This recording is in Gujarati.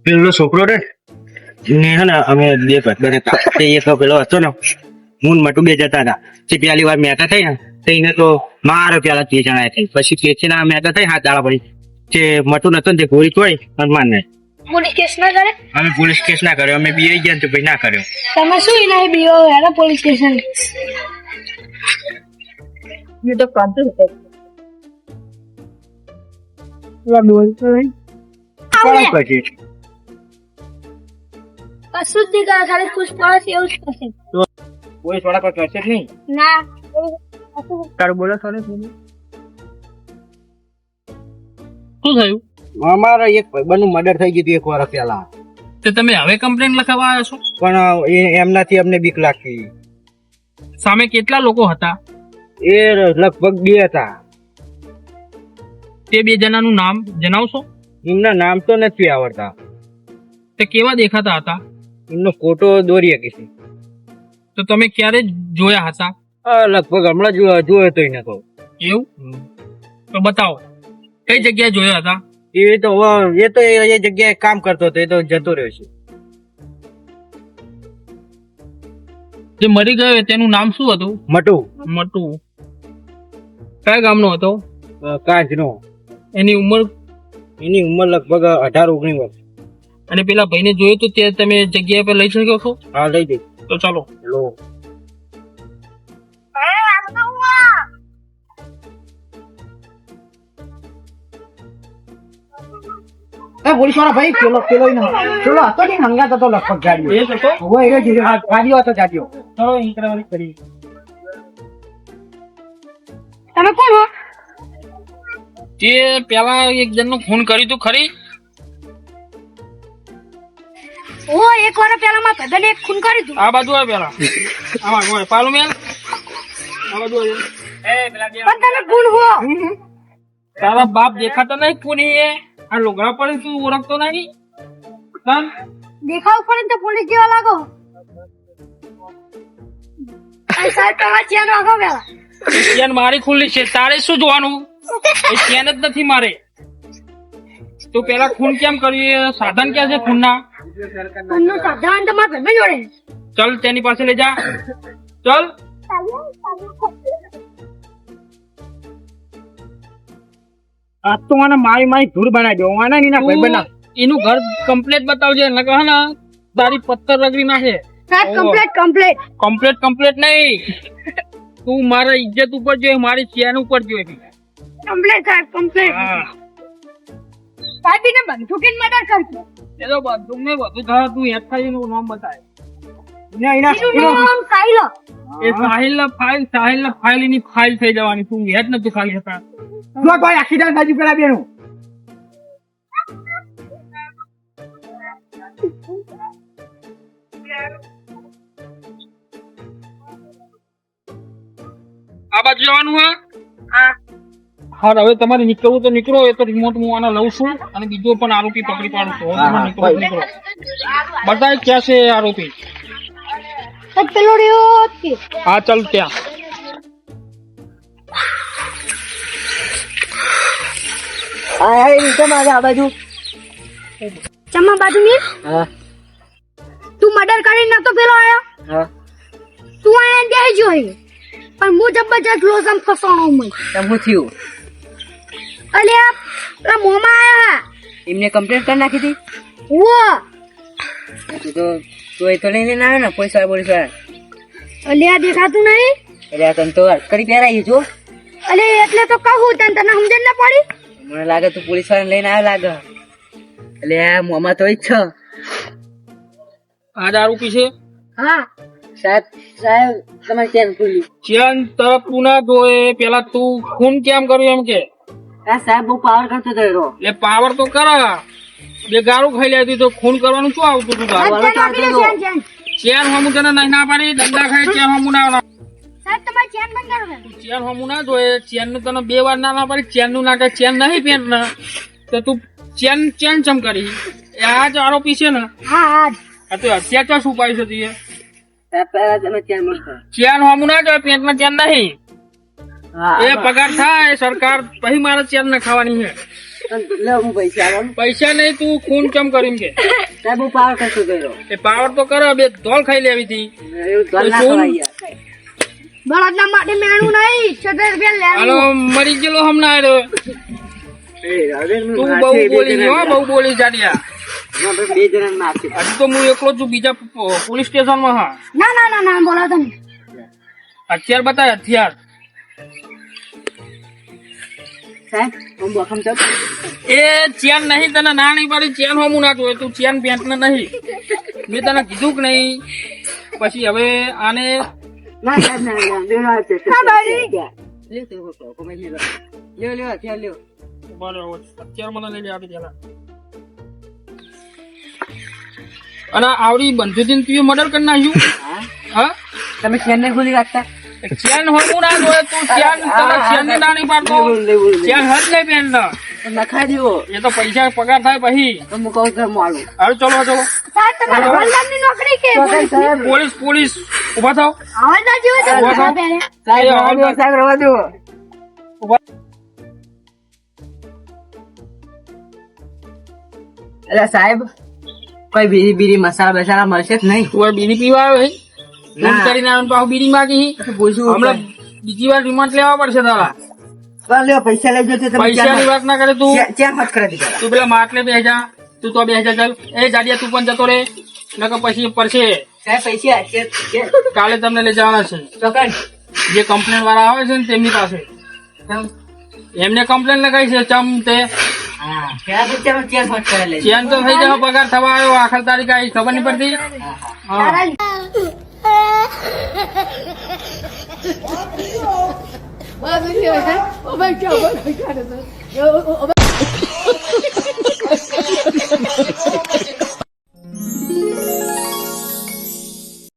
પેલો છોકરો રે ને હે ને અમે બે ભાઈ હતા તે એક પેલો હતો ને હું મટુ બે જતા હતા તે પહેલી વાર મેકા થઈ ને તો એને તો મારે પેલા 3 જણા થઈ પછી પેચીના મેકા થઈ હાથ દાડા પડી તે મટુ નતો ને તે ગોળી તોડી હનુમાન ને પોલીસ કેસ ના કરે અમે પોલીસ કેસ ના કર્યો અમે બીઆઈ ગયા ને તો ભાઈ ના કર્યો તમે શું ઇનાય બીઓ હેરા પોલીસ સ્ટેશન ये तो कांटे होते हैं बोल तो नहीं કોણ પછી કશું જ નહીં કરે ખાલી પૂછપરછ એવું જ કરશે પોલીસ વાળા કોઈ કરશે જ નહીં ના તારું બોલો સોને શું થયું? અમારે એક ભાઈબંધનું મર્ડર થઈ ગયું હતું 1 વર્ષ પહેલા તે તમે હવે કમ્પ્લેન લખાવવા આવ્યા છો? પણ એમનાથી અમને બીક લાગતી સામે કેટલા લોકો હતા? એ લગભગ 2 હતા તે 2 જણાનું નામ જણાવશો? એમના નામ તો નથી આવડતા તે કેવા દેખાતા હતા? એમનો ફોટો દોરી શકીશું તો તમે ક્યારે જોયા હતા? લગભગ હમણાં જોયો તો એને તો એવું તો બતાવો કઈ જગ્યાએ જોયા હતા? એ તો એ જગ્યાએ કામ કરતો હતો એ તો જતો રહ્યો છે જે મરી ગયો તેનું નામ શું હતું? મટુ મટુ. કયા ગામનો હતો? કાંચનો એની ઉંમર? એની ઉંમર લગભગ 18-19 વર્ષ અને પેલા ભાઈને જોયું તો તે તમે જગ્યા પર લઈ શક્યો છો? હા લઈ જઈ તો ચાલો. લો પોલીસ વાળા ભાઈ પેલો હતો ને હંગાત હતો લગભગ ગાડીઓ ગાડીઓ હતો ગાડીઓ ચલો ઇન્ટરવ્યુ કરી તમે કોણ હો તે પેલા એક જણનું ખૂન કર્યું તું ખરી? ઓ એક વાર પહેલા માં ભાઈબંધે એક ખૂન કર્યું હતું આ બાજુ આવે પેલા આમાં પાલું મેલ આ બાજુ આવે. પણ તમે કોણ હો તારા બાપ દેખાતો નહીં કોની એ આ લોગડા પર તું ઓળખતો નહીં? તન દેખાવ પડે તો પોલીસ જેવા લાગો સાહેબ તમારા ચેન વાગો પેલા ચેન મારી ખુલ્લી છે તારે શું જોવાનું? એ ચેન જ નથી મારે. તું પેલા ખૂન કેમ કર્યું? એ સાધન ક્યાં છે ખૂનના? ખૂનનું સાધન તમારા ભાઈબંધ જોડે ચલ તેની પાસે લઈ જા ચલ. આજ તો મને મારી ધૂળ બનાવી દો આના એના ભાઈ બના એનું ઘર કમ્પ્લેટ બતાવજે નકર હે ને તારી પથ્થર રગડી નાખે. સાહેબ કમ્પ્લીટ કમ્પ્લેટ નહીં તું મારા ઇજ્જત ઉપર જોઈએ મારી ચેન ઉપર જોઈએ. કમ્પ્લીટ હા સાહેબ એને બંદૂકીન મર્ડર કરજો એ તો બધું ને બધું થાય તું એફઆઈ નું નામ બતાય. એનું નામ સાહિલ એ સાહિલ ના ફાઇલ એની ફાઇલ થઈ જવાની તું હેડ નતું ખાલી હતા. જો કોઈ એક્સિડન્ટ બાજુ પેલા બેનું આ બાજુ જવાનું હા હવે તમારે નીકળવું તો નીકળો. એ તો રિમોટ હું આને લઉં છું અને બીજો પણ આરોપી પકડી પાડું છું. નીકળો બતાય ક્યાં છે આરોપી? પેલો રહ્યો હા ચાલ ત્યાં આ બાજુ ચમ્મા બાજુ ની હા તું મર્ડર કરીને નતો પેલો આયો હા તું આયા દે જોઈ પણ હું જબરજસ્ત લોસમ ફસાણો હું તમ થયું અલ્યા પેલા મોમાં આયા એમને કમ્પ્લેન કરી નાખી હતી વો તો એ તો લઈને આવ્યો ને પૈસા અલ્યા દેખાતું નહીં એટલે તને તો કરી પહેરાઈ જો અલે એટલે તો કહું તને સમજણ ના પડી મને લાગે તું પોલીસ વાળાને લઈને આવ્યો લાગે એટલે મોમાં તો ઈ જ છે આ આરોપી છે. હા સાહેબ તમારી ચેન ખુલ્લી ચેન તરફ તું ના જોએ પેલા તું ખૂન કેમ કર્યું એમ કે હા સાહેબ બહુ પાવર કરતો હતો એરો એ પાવર તો કરા બે ગાળું ખાઈ લેતી તો ખૂન કરવાનું શું આવતું તું તારું? ચેન હમું તને નહીં ના પાડી દંડા ખાઈ ચેન હમું ના સાહેબ તમારી ચેન બંધ કરો ચેન હમું ના જોઈએ. ચેન નું તને 2 વાર ના પાડી ચેન નું નાટક ચેન નહીં પેન્ટ ને તો તું ચેન ચમ કરી એ આ જ આરોપી છે ને? હા હા આ તો હત્યા ચોસ ઉપાય છે તું ચેન ચેન હમું ના જોઈએ પેન્ટ માં ચેન નહીં. એ પગાર થાય સરકાર પછી મારે ચેન ને ખાવાની છે. લે હું પૈસા આવું પૈસા નહીં, તું ખૂન ચમ કર્યું કે સાહેબ હું પાવર કશું કર્યો એ પાવર તો કરે, બે ધોળ ખાઈ લેવી હતી. એવું ધોલ ના શું? ખવાય યાર. બળદના માટે મેણું નહીં 17 રૂપિયા હાલો લેવું મરી ગયેલો હમણાં આવ્યો. એ હવે હું તું મારશે, બહુ બે બોલી જણાને ગયો, બહુ બોલી જાડિયા. આપણે બે જણાને મારશે. હજી તો હું એકલો છું બીજા પોલીસ સ્ટેશનમાં. હા, ના ના ના ના બોલો તમે હથિયાર બતાય, હથિયાર. સાહેબ હું બોખમ તો એ ચેન નહીં, તને ના નહીં પાડી, ચેન હોમું ના જોયે, તું ચેન પેન્ટ ને નહીં. મેં તને કીધું કે નહીં. પછી હવે આને ના સાહેબ ના ના દેવા છે ના ભાઈ લે તો કોમે લ્યો લ્યો અત્યારે લ્યો બરાબર, હથિયાર મને લઈ લે આપી દેલા. અને આવડી બંધુથી તું મર્ડર કરી નાખ્યું. હા હા, તમે ચેન ને ખોલી રાખતા ચેન હોમું ના જોયે, તું ચેન તને ચેન ની ના નહીં પાડતો. ચેન હજ નહીં પેન્ટ ને. નખાઈ દેવો એ તો પૈસા પગાર થાય પછી. તો હું કહું તો માલું હવે ચલો ચલો. સાહેબ તમારે હવાલદારની નોકરી કે સાહેબ પોલીસ પોલીસ ઉભા થાવ. હવાલદાર જેવો છે ઉભા થાવ. પહેરે. સાહેબ રવા દો સાહેબ રવા દો એટલે સાહેબ કોઈ બીરી બીરી મસાલા બસાલા મળશે જ નહીં તું હવે બીડી પીવા આવ્યો હે? ફોન ના. કરીને આવ્યો ને પાછું બીડી માગી. પૂછવું હમણાં બીજી વાર રિમાન્ડ લેવા પડશે તારા. લ્યો પૈસા લઈ જશે તમે પૈસાની વાત ના કરે તું. ચેન મત કરી દીધા તું પેલા માટલે બે જા, તું તો 2000 ચાલ. એ જાડિયા તું પણ જતો રે, નકર પછી પડશે. સાહેબ પૈસા કાલે તમને લઈ જવાના છે ચોકન જે કમ્પ્લેન વાળા આવે છે ને તેમની પાસે. એમને કમ્પ્લેન લગાવી છે ચમ તે હા ત્યાં તો ચાલો ચેન મત કરી લે ચેન તો થઈ જાય, પગાર થવા આવ્યો, આખર તારીખ આવી, ખબર નહીં પડતી. હા, તારા